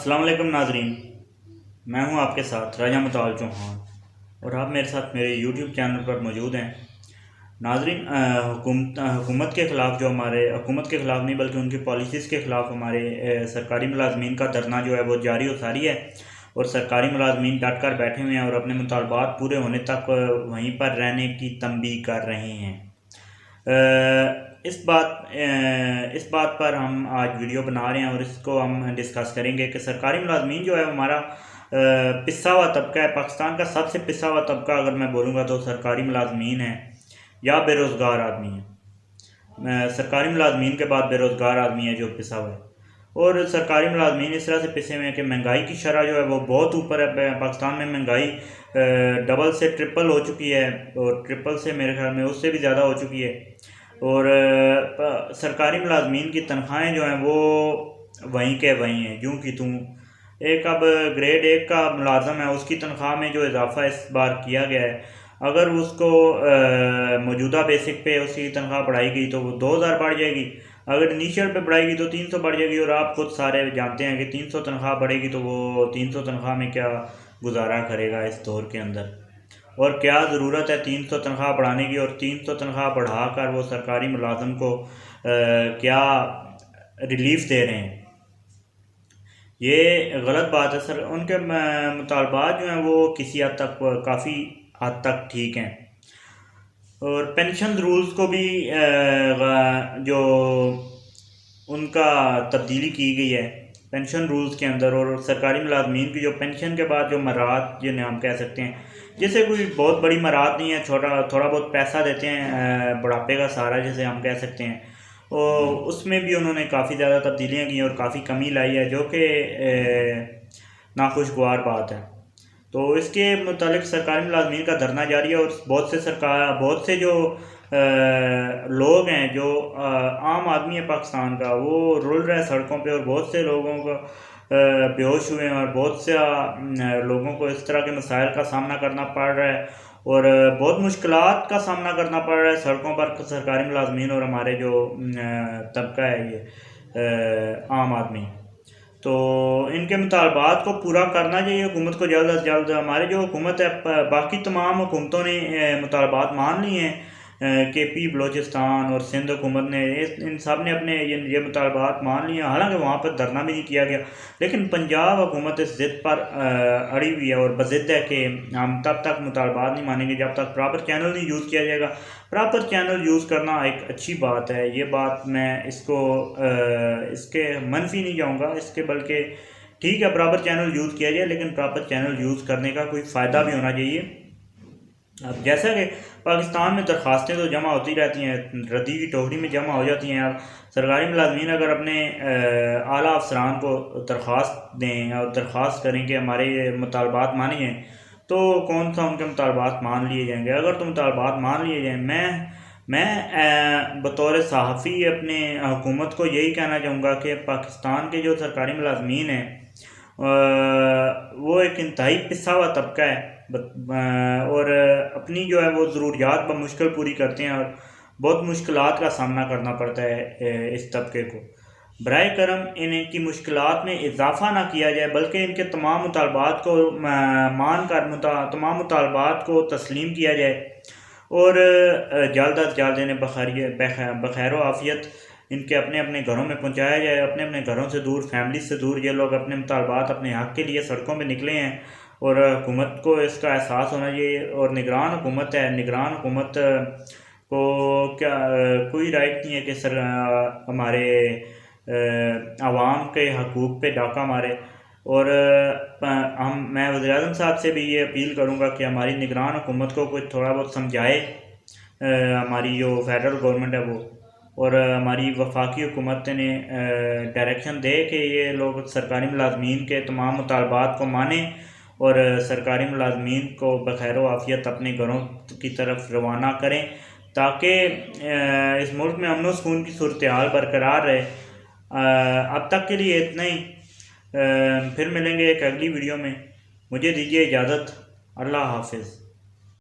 السلام علیکم ناظرین، میں ہوں آپ کے ساتھ راجہ مطال چوہان اور آپ میرے ساتھ میرے یوٹیوب چینل پر موجود ہیں۔ ناظرین، حکومت کے خلاف حکومت کے خلاف نہیں بلکہ ان کی پالیسیز کے خلاف ہمارے سرکاری ملازمین کا دھرنا جو ہے وہ جاری و ساری ہے، اور سرکاری ملازمین ڈٹ کر بیٹھے ہوئے ہیں اور اپنے مطالبات پورے ہونے تک وہیں پر رہنے کی تنبیہ کر رہے ہیں۔ اس بات پر ہم آج ویڈیو بنا رہے ہیں اور اس کو ہم ڈسکس کریں گے کہ سرکاری ملازمین جو ہے ہمارا پسا ہوا طبقہ ہے۔ پاکستان کا سب سے پسا ہوا طبقہ اگر میں بولوں گا تو سرکاری ملازمین ہیں یا بے روزگار آدمی ہیں۔ سرکاری ملازمین کے بعد بے روزگار آدمی ہے جو پسا ہوا ہے، اور سرکاری ملازمین اس طرح سے پسے ہوئے ہیں کہ مہنگائی کی شرح جو ہے وہ بہت اوپر ہے۔ پاکستان میں مہنگائی ڈبل سے ٹرپل ہو چکی ہے، اور ٹرپل سے میرے خیال میں اس سے بھی زیادہ ہو چکی ہے، اور سرکاری ملازمین کی تنخواہیں جو ہیں وہ وہیں کے وہیں ہیں یوں کی توں۔ اب گریڈ 1 کا ملازم ہے، اس کی تنخواہ میں جو اضافہ اس بار کیا گیا ہے، اگر اس کو موجودہ بیسک پہ اس کی تنخواہ بڑھائی گئی تو وہ 2000 بڑھ جائے گی، اگر انیشیل پہ بڑھائی گئی تو 300 بڑھ جائے گی، اور آپ خود سارے جانتے ہیں کہ 300 تنخواہ بڑھے گی تو وہ 300 تنخواہ میں کیا گزارا کرے گا اس دور کے اندر، اور کیا ضرورت ہے 300 تنخواہ بڑھانے کی، اور 300 تنخواہ بڑھا کر وہ سرکاری ملازم کو کیا ریلیف دے رہے ہیں۔ یہ غلط بات ہے سر۔ ان کے مطالبات جو ہیں وہ کسی حد تک کافی حد تک ٹھیک ہیں، اور پینشن رولز کو بھی جو ان کا تبدیلی کی گئی ہے پینشن رولز کے اندر، اور سرکاری ملازمین کی جو پینشن کے بعد جو مراد جنہیں ہم کہہ سکتے ہیں، جیسے کوئی بہت بڑی مراد نہیں ہے، تھوڑا بہت پیسہ دیتے ہیں بڑھاپے کا سہارا جسے ہم کہہ سکتے ہیں، اور اس میں بھی انہوں نے کافی زیادہ تبدیلیاں کی اور کافی کمی لائی ہے، جو کہ ناخوشگوار بات ہے۔ تو اس کے متعلق سرکاری ملازمین کا دھرنا جاری ہے، اور بہت سے جو لوگ ہیں، جو عام آدمی ہے پاکستان کا، وہ رول رہے ہیں سڑکوں پہ، اور بہت سے لوگوں کو بے ہوش ہوئے ہیں، اور بہت سے لوگوں کو اس طرح کے مسائل کا سامنا کرنا پڑ رہا ہے، اور بہت مشکلات کا سامنا کرنا پڑ رہا ہے سڑکوں پر سرکاری ملازمین اور ہمارے جو طبقہ ہے یہ عام آدمی۔ تو ان کے مطالبات کو پورا کرنا چاہیے حکومت کو جلد از جلد۔ ہماری جو حکومت ہے، باقی تمام حکومتوں نے مطالبات مان لی ہیں، کے پی بلوچستان اور سندھ حکومت نے، ان سب نے اپنے یہ مطالبات مان لیے ہیں، حالانکہ وہاں پر دھرنا بھی نہیں کیا گیا، لیکن پنجاب حکومت اس ضد پر اڑی ہوئی ہے اور بضد ہے کہ ہم تب تک مطالبات نہیں مانیں گے جب تک پراپر چینل نہیں یوز کیا جائے گا۔ پراپر چینل یوز کرنا ایک اچھی بات ہے، یہ بات میں اس کے منفی نہیں جاؤں گا، اس کے بلکہ ٹھیک ہے پراپر چینل یوز کیا جائے، لیکن پراپر چینل یوز کرنے کا کوئی فائدہ بھی ہونا چاہیے۔ اب جیسا کہ پاکستان میں درخواستیں تو جمع ہوتی رہتی ہیں، ردی کی ٹوکری میں جمع ہو جاتی ہیں، اب سرکاری ملازمین اگر اپنے اعلیٰ افسران کو درخواست دیں اور درخواست کریں کہ ہمارے مطالبات مانے جائیں، تو کون سا ان کے مطالبات مان لیے جائیں گے؟ اگر تو مطالبات مان لیے جائیں، میں بطور صحافی اپنے حکومت کو یہی کہنا چاہوں گا کہ پاکستان کے جو سرکاری ملازمین ہیں وہ ایک انتہائی پسا ہوا طبقہ ہے، اور اپنی جو ہے وہ ضروریات بمشکل پوری کرتے ہیں، اور بہت مشکلات کا سامنا کرنا پڑتا ہے اس طبقے کو۔ برائے کرم ان کی مشکلات میں اضافہ نہ کیا جائے، بلکہ ان کے تمام مطالبات کو مان کر تمام مطالبات کو تسلیم کیا جائے، اور جلد از جلد انہیں بخیر و عافیت ان کے اپنے اپنے گھروں میں پہنچایا جائے، اپنے اپنے گھروں سے دور، فیملی سے دور۔ یہ لوگ اپنے مطالبات اپنے حق کے لیے سڑکوں پہ نکلے ہیں، اور حکومت کو اس کا احساس ہونا چاہیے، اور نگران حکومت ہے، نگران حکومت کو کیا کوئی رائٹ نہیں ہے کہ ہمارے عوام کے حقوق پہ ڈاکہ مارے، اور میں وزیر اعظم صاحب سے بھی یہ اپیل کروں گا کہ ہماری نگران حکومت کو کچھ تھوڑا بہت سمجھائے، ہماری جو فیڈرل گورنمنٹ ہے وہ، اور ہماری وفاقی حکومت نے ڈائریکشن دے کہ یہ لوگ سرکاری ملازمین کے تمام مطالبات کو مانیں، اور سرکاری ملازمین کو بخیر و عافیت اپنے گھروں کی طرف روانہ کریں، تاکہ اس ملک میں امن و سکون کی صورتحال برقرار رہے۔ اب تک کے لیے اتنا ہی، پھر ملیں گے ایک اگلی ویڈیو میں، مجھے دیجیے اجازت، اللہ حافظ۔